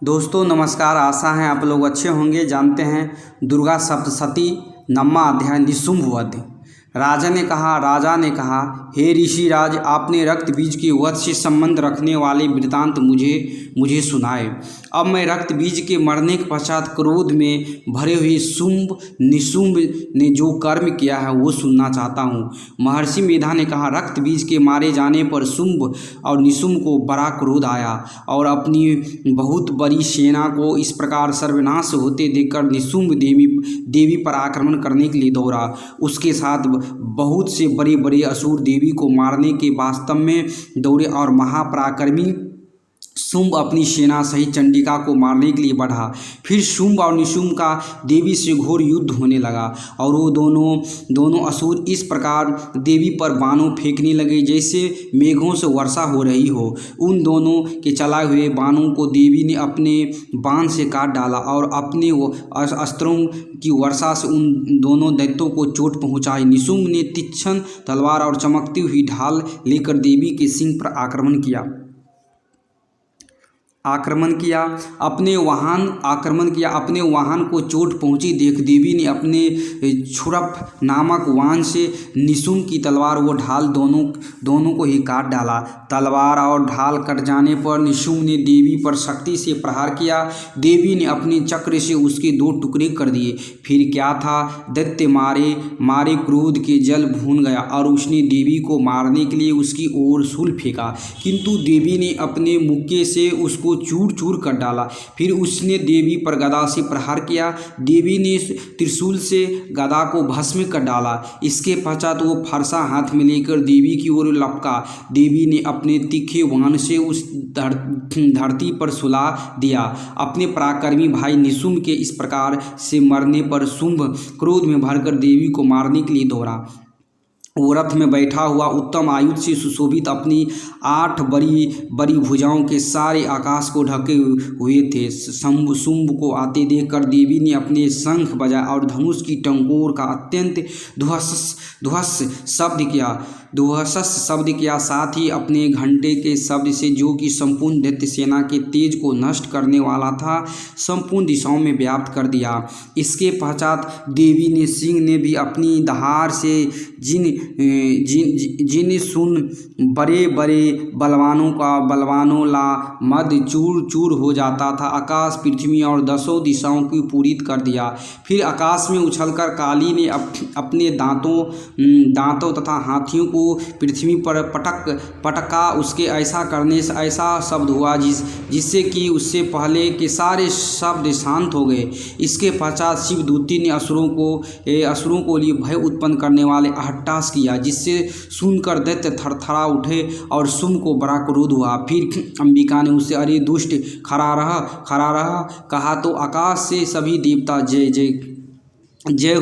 दोस्तों नमस्कार। आशा है आप लोग अच्छे होंगे। जानते हैं दुर्गा सप्तशती 9वां अध्याय निशुंभ वध। राजा ने कहा, हे ऋषिराज, आपने रक्त बीज के वध से संबंध रखने वाले वृतांत मुझे सुनाए। अब मैं रक्त बीज के मरने के पश्चात क्रोध में भरे हुए शुंभ निशुंभ ने जो कर्म किया है वो सुनना चाहता हूँ। महर्षि मेधा ने कहा, रक्त बीज के मारे जाने पर शुंभ और निशुंभ को बड़ा क्रोध आया और अपनी बहुत बड़ी सेना को इस प्रकार सर्वनाश होते देखकर निशुंभ देवी पर आक्रमण करने के लिए दौड़ा। उसके साथ बहुत से बड़े बड़े असुर देवी को मारने के वास्तव में दौड़े और महापराक्रमी शुंभ अपनी सेना सहित चंडिका को मारने के लिए बढ़ा। फिर शुंभ और निशुंभ का देवी से घोर युद्ध होने लगा और वो दोनों असुर इस प्रकार देवी पर बाणों फेंकने लगे जैसे मेघों से वर्षा हो रही हो। उन दोनों के चलाए हुए बाणों को देवी ने अपने बाण से काट डाला और अपने अस्त्रों की वर्षा से उन दोनों दैत्यों को चोट पहुंचाई। निशुंभ ने तीक्ष्ण तलवार और चमकती हुई ढाल लेकर देवी के सिंह पर आक्रमण किया। अपने वाहन को चोट पहुंची देख देवी ने अपने छुरप नामक वाहन से निशुंभ की तलवार व ढाल दोनों को ही काट डाला। तलवार और ढाल कट जाने पर निशुंभ ने देवी पर शक्ति से प्रहार किया। देवी ने अपने चक्र से उसके 2 टुकड़े कर दिए। फिर क्या था, दैत्य मारे क्रोध के जल भून गया और उसने देवी को मारने के लिए उसकी ओर शूल फेंका, किंतु देवी ने अपने मुक्के से उसको चूर चूर कर डाला। फिर उसने देवी पर गदा से प्रहार किया। देवी ने त्रिशूल से गदा को भस्म कर डाला। इसके पश्चात वो फरसा हाथ में लेकर देवी की ओर लपका। देवी ने अपने तीखे बाण से उस धरती पर सुला दिया। अपने पराक्रमी भाई निशुंभ के इस प्रकार से मरने पर शुंभ क्रोध में भरकर देवी को मारने के लिए दौड़ा। वो रथ में बैठा हुआ उत्तम आयुध से सुशोभित अपनी 8 बड़ी भुजाओं के सारे आकाश को ढके हुए थे। शुंभ को आते देखकर देवी ने अपने शंख बजाए और धनुष की टंकोर का अत्यंत ध्वस शब्द किया। साथ ही अपने घंटे के शब्द से, जो कि संपूर्ण दैत्य सेना के तेज को नष्ट करने वाला था, संपूर्ण दिशाओं में व्याप्त कर दिया। इसके पश्चात देवी ने सिंह ने भी अपनी दहाड़ से जिन सुन बड़े बलवानों ला मद चूर चूर हो जाता था, आकाश पृथ्वी और 10 दिशाओं को पूरित कर दिया। फिर आकाश में उछलकर काली ने अपने दांतों तथा हाथियों को पृथ्वी पर पटका। उसके ऐसा करने से ऐसा शब्द हुआ जिससे कि उससे पहले के सारे शब्द शांत हो गए। इसके पश्चात शिवदूती ने असुरों को लिए भय उत्पन्न करने वाले अट्टहास किया, जिससे सुनकर दैत्य थरथरा उठे और शुंभ को बड़ा क्रोध हुआ। फिर अंबिका ने उससे, अरे दुष्ट, खड़ा रह कहा तो आकाश से सभी देवता जय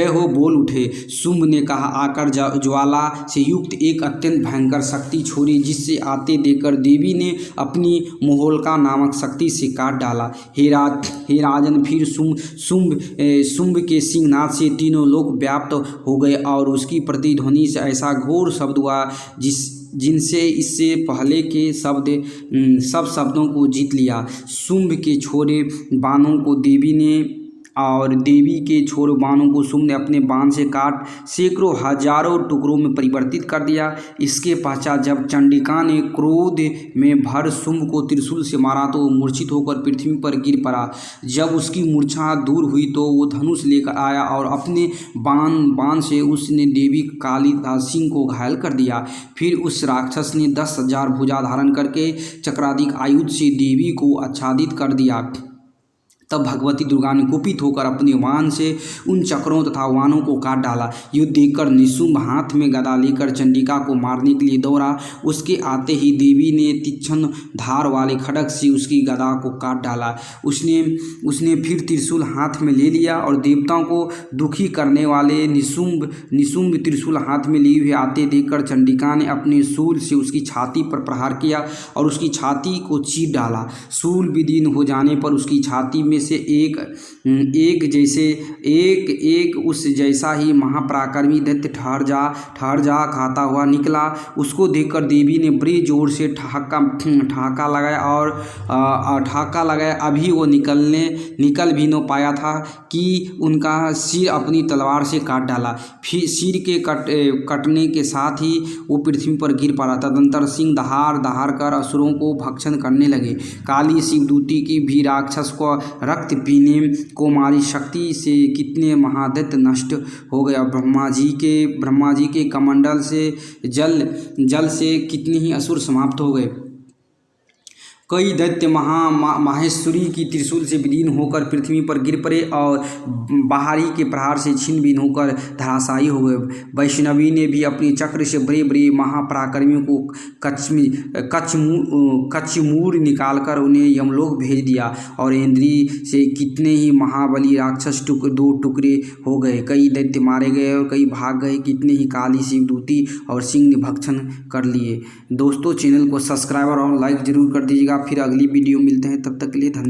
हो बोल उठे। शुंभ ने कहा, आकर ज्वाला से युक्त एक अत्यंत भयंकर शक्ति छोड़ी, जिससे आते देखकर देवी ने अपनी मोहोल्का नामक शक्ति से काट डाला। हे राजन, फिर शुंभ के सिंहनाद से तीनों लोक व्याप्त हो गए और उसकी प्रतिध्वनि से ऐसा घोर शब्द हुआ जिनसे इससे पहले के सब शब्दों को जीत लिया। शुंभ के छोड़े बाणों को देवी के छोड़े बाणों को शुंभ ने अपने बाण से काट सैकड़ों हजारों टुकड़ों में परिवर्तित कर दिया। इसके पश्चात जब चंडिका ने क्रोध में भर शुंभ को त्रिशूल से मारा तो वो मूर्छित होकर पृथ्वी पर गिर पड़ा। जब उसकी मूर्छा दूर हुई तो वो धनुष लेकर आया और अपने बाण से उसने देवी काली तथा सिंह को घायल कर दिया। फिर उस राक्षस ने 10,000 भुजा धारण करके चक्राधिक आयुध से देवी को आच्छादित कर दिया। तब भगवती दुर्गा ने कुपित होकर अपने वाहन से उन चक्रों तथा वाहनों को काट डाला। युद्ध देखकर निशुंभ हाथ में गदा लेकर चंडिका को मारने के लिए दौड़ा। उसके आते ही देवी ने तीक्ष्ण धार वाले खड्ग से उसकी गदा को काट डाला। उसने फिर त्रिशूल हाथ में ले लिया और देवताओं को दुखी करने वाले निशुंभ त्रिशूल हाथ में लिए हुए आते देखकर चंडिका ने अपने शूल से उसकी छाती पर प्रहार किया और उसकी छाती को चीर डाला। शूल विदीर्ण हो जाने पर उसकी छाती में से एक उस जैसा ही महापराक्रमी दैत्य ठहर जा खाता हुआ निकला। उसको देखकर देवी ने बड़े जोर से ठहाका लगाया। अभी वो निकल भी न पाया था कि उनका सिर अपनी तलवार से काट डाला। फिर सिर के कटने के साथ ही वो पृथ्वी पर गिर पड़ा। तदंतर सिंह दहाड़ कर असुरों को भक्षण करने लगे। काली शिवदूती की भी राक्षस को रक्त पीने को मारी शक्ति से कितने महादैत्य नष्ट हो गए। ब्रह्मा जी के कमंडल से जल से कितने ही असुर समाप्त हो गए। कई दैत्य माहेश्वरी की त्रिशूल से विलीन होकर पृथ्वी पर गिर पड़े और बाहरी के प्रहार से छिन्न भिन्न होकर धराशायी हो गए। वैष्णवी ने भी अपने चक्र से बड़े बड़े महापराक्रमियों को कचमूर निकालकर उन्हें यमलोक भेज दिया और इंद्री से कितने ही महाबली राक्षस दो टुकड़े हो गए। कई दैत्य मारे गए और कई भाग गए। कितने ही काली शिवदूती और सिंह ने भक्षण कर लिए। दोस्तों, चैनल को सब्सक्राइब और लाइक जरूर कर दीजिएगा। फिर अगली वीडियो मिलते हैं, तब तक के लिए धन्यवाद।